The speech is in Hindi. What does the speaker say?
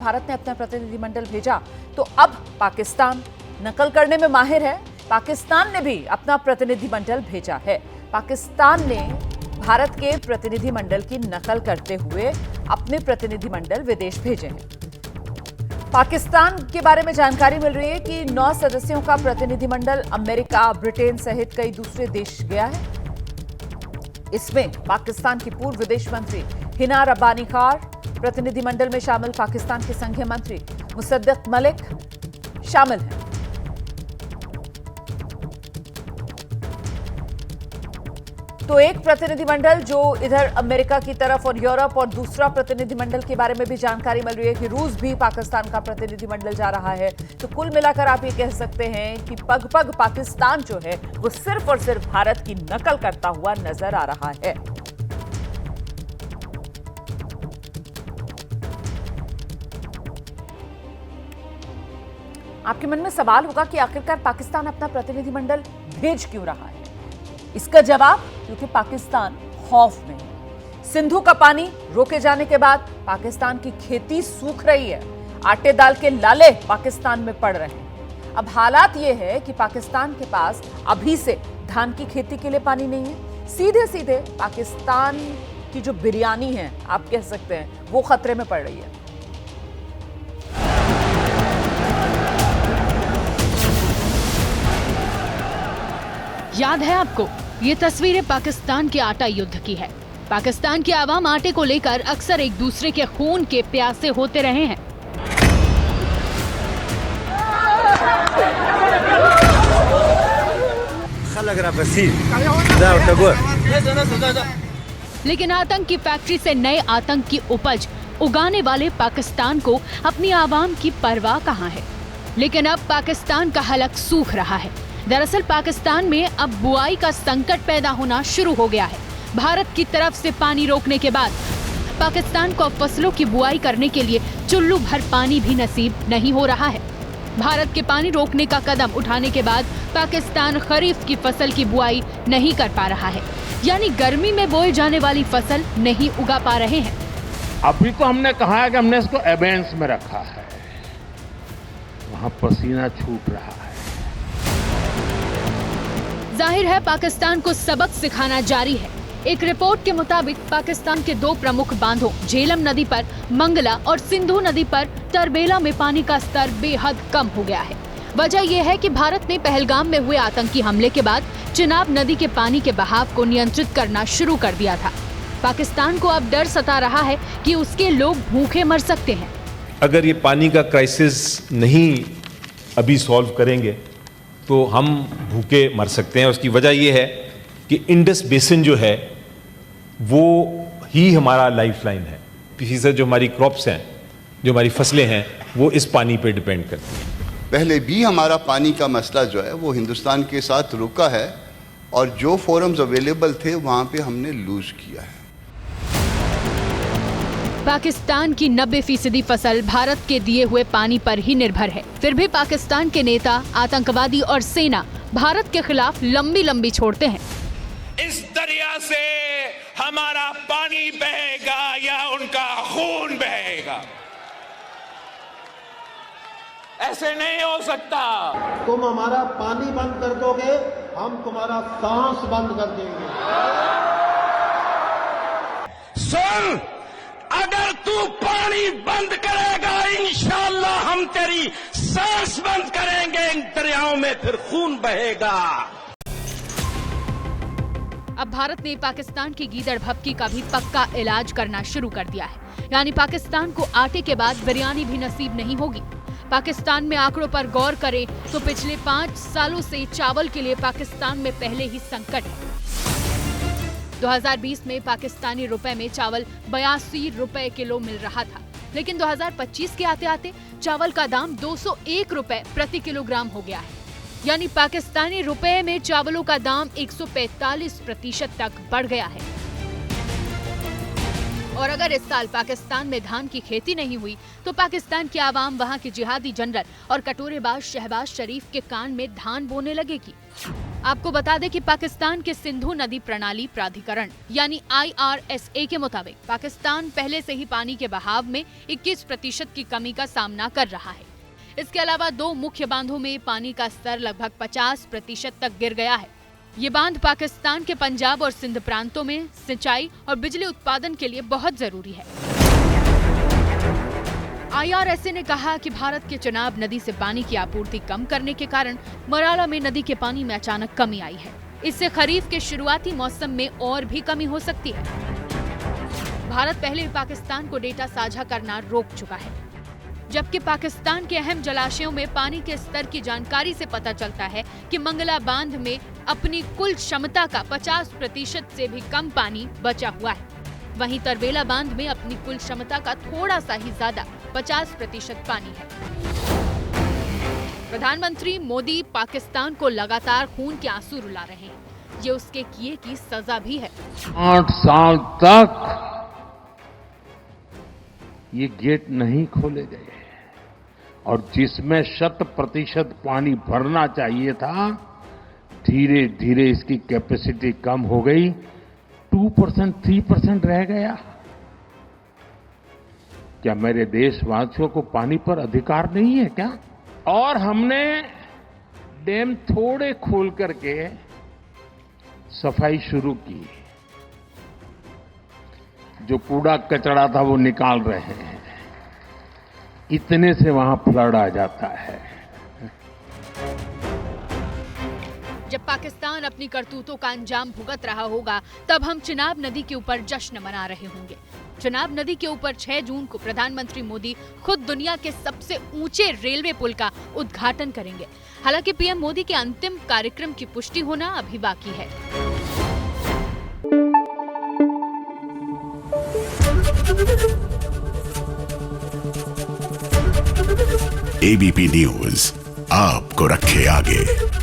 भारत ने अपना प्रतिनिधिमंडल भेजा तो अब पाकिस्तान नकल करने में माहिर है। पाकिस्तान ने भी अपना प्रतिनिधिमंडल भेजा है। पाकिस्तान ने भारत के प्रतिनिधिमंडल की नकल करते हुए अपने प्रतिनिधिमंडल विदेश भेजे हैं। पाकिस्तान के बारे में जानकारी मिल रही है कि 9 सदस्यों का प्रतिनिधिमंडल अमेरिका, ब्रिटेन सहित कई दूसरे देश गया है। इसमें पाकिस्तान की पूर्व विदेश मंत्री हिना रब्बानी खार, प्रतिनिधिमंडल में शामिल पाकिस्तान के संघीय मंत्री मुसद्दिक मलिक शामिल हैं। तो एक प्रतिनिधिमंडल जो इधर अमेरिका की तरफ और यूरोप, और दूसरा प्रतिनिधिमंडल के बारे में भी जानकारी मिल रही है कि रूस भी पाकिस्तान का प्रतिनिधिमंडल जा रहा है। तो कुल मिलाकर आप ये कह सकते हैं कि पग पग पाकिस्तान जो है वो सिर्फ और सिर्फ भारत की नकल करता हुआ नजर आ रहा है। आपके मन में सवाल होगा कि आखिरकार पाकिस्तान अपना प्रतिनिधिमंडल भेज क्यों रहा है। इसका जवाब क्योंकि पाकिस्तान खौफ में है। सिंधु का पानी रोके जाने के बाद पाकिस्तान की खेती सूख रही है। आटे दाल के लाले पाकिस्तान में पड़ रहे हैं। अब हालात ये है कि पाकिस्तान के पास अभी से धान की खेती के लिए पानी नहीं है। सीधे सीधे पाकिस्तान की जो बिरयानी है, आप कह सकते हैं, वो खतरे में पड़ रही है। याद है आपको, ये तस्वीरें पाकिस्तान के आटा युद्ध की है। पाकिस्तान के आवाम आटे को लेकर अक्सर एक दूसरे के खून के प्यासे होते रहे हैं। लेकिन आतंक की फैक्ट्री से नए आतंक की उपज उगाने वाले पाकिस्तान को अपनी आवाम की परवाह कहाँ है। लेकिन अब पाकिस्तान का हलक सूख रहा है। दरअसल पाकिस्तान में अब बुआई का संकट पैदा होना शुरू हो गया है। भारत की तरफ से पानी रोकने के बाद पाकिस्तान को फसलों की बुआई करने के लिए चुल्लू भर पानी भी नसीब नहीं हो रहा है। भारत के पानी रोकने का कदम उठाने के बाद पाकिस्तान खरीफ की फसल की बुआई नहीं कर पा रहा है, यानी गर्मी में बोई जाने वाली फसल नहीं उगा पा रहे हैं। अभी तो हमने कहा है कि हमने इसको एबेंस में रखा है, वहाँ पसीना छूट रहा है। जाहिर है पाकिस्तान को सबक सिखाना जारी है। एक रिपोर्ट के मुताबिक पाकिस्तान के 2 प्रमुख बांधों झेलम नदी पर मंगला और सिंधु नदी पर तरबेला में पानी का स्तर बेहद कम हो गया है। वजह यह है कि भारत ने पहलगाम में हुए आतंकी हमले के बाद चिनाब नदी के पानी के बहाव को नियंत्रित करना शुरू कर दिया था। पाकिस्तान को अब डर सता रहा है कि उसके लोग भूखे मर सकते हैं। अगर ये पानी का क्राइसिस नहीं अभी सॉल्व करेंगे तो हम भूखे मर सकते हैं। उसकी वजह यह है कि इंडस बेसिन जो है वो ही हमारा लाइफलाइन है। इसी से जो हमारी क्रॉप्स हैं, जो हमारी फसलें हैं, वो इस पानी पे डिपेंड करती हैं। पहले भी हमारा पानी का मसला जो है वो हिंदुस्तान के साथ रुका है और जो फोरम्स अवेलेबल थे वहाँ पे हमने लूज किया है। पाकिस्तान की 90% फसल भारत के दिए हुए पानी पर ही निर्भर है। फिर भी पाकिस्तान के नेता, आतंकवादी और सेना भारत के खिलाफ लंबी लंबी छोड़ते हैं। इस दरिया से हमारा पानी बहेगा या उनका खून बहेगा, ऐसे नहीं हो सकता। तुम हमारा पानी बंद कर दोगे, हम तुम्हारा सांस बंद कर देंगे। सुन, अगर तू पानी बंद करेगा, इंशाअल्लाह हम तेरी सांस बंद करेंगे। इन दरियाओं में फिर खून बहेगा। अब भारत ने पाकिस्तान की गीदड़ भभकी का भी पक्का इलाज करना शुरू कर दिया है, यानी पाकिस्तान को आटे के बाद बिरयानी भी नसीब नहीं होगी। पाकिस्तान में आंकड़ों पर गौर करें तो पिछले 5 सालों से चावल के लिए पाकिस्तान में पहले ही संकट है। 2020 में पाकिस्तानी रुपए में चावल 82 रुपए किलो मिल रहा था, लेकिन 2025 के आते आते चावल का दाम 201 रुपए प्रति किलोग्राम हो गया है। यानी पाकिस्तानी रुपए में चावलों का दाम 145% तक बढ़ गया है। और अगर इस साल पाकिस्तान में धान की खेती नहीं हुई तो पाकिस्तान की आवाम वहां के जिहादी जनरल और कटोरेबाज शहबाज शरीफ के कान में धान बोने लगेगी। आपको बता दें कि पाकिस्तान के सिंधु नदी प्रणाली प्राधिकरण यानी IRSA के मुताबिक पाकिस्तान पहले से ही पानी के बहाव में 21% की कमी का सामना कर रहा है। इसके अलावा 2 मुख्य बांधों में पानी का स्तर लगभग 50% तक गिर गया है। ये बांध पाकिस्तान के पंजाब और सिंध प्रांतों में सिंचाई और बिजली उत्पादन के लिए बहुत जरूरी है। IRSA ने कहा कि भारत के चेनाब नदी से पानी की आपूर्ति कम करने के कारण मराला में नदी के पानी में अचानक कमी आई है। इससे खरीफ के शुरुआती मौसम में और भी कमी हो सकती है। भारत पहले ही पाकिस्तान को डेटा साझा करना रोक चुका है, जबकि पाकिस्तान के अहम जलाशयों में पानी के स्तर की जानकारी से पता चलता है कि मंगला बांध में अपनी कुल क्षमता का 50% से भी कम पानी बचा हुआ है। वहीं तरवेला बांध में अपनी कुल क्षमता का थोड़ा सा ही ज्यादा 50% पानी है। प्रधानमंत्री मोदी पाकिस्तान को लगातार खून के आंसू रुला रहे हैं। ये उसके किए की सजा भी है। 8 साल तक ये गेट नहीं खोले गए और जिसमें 100% पानी भरना चाहिए था, धीरे धीरे इसकी कैपेसिटी कम हो गई, 2%, 3% रह गया। क्या मेरे देशवासियों को पानी पर अधिकार नहीं है क्या? और हमने डैम थोड़े खोल करके सफाई शुरू की, जो कूड़ा कचरा था वो निकाल रहे हैं। इतने से वहां फ्लड आ जाता है। जब पाकिस्तान अपनी करतूतों का अंजाम भुगत रहा होगा, तब हम चिनाब नदी के ऊपर जश्न मना रहे होंगे। चिनाब नदी के ऊपर 6 जून को प्रधानमंत्री मोदी खुद दुनिया के सबसे ऊंचे रेलवे पुल का उद्घाटन करेंगे। हालांकि पीएम मोदी के अंतिम कार्यक्रम की पुष्टि होना अभी बाकी है। ABP न्यूज आपको रखे आगे।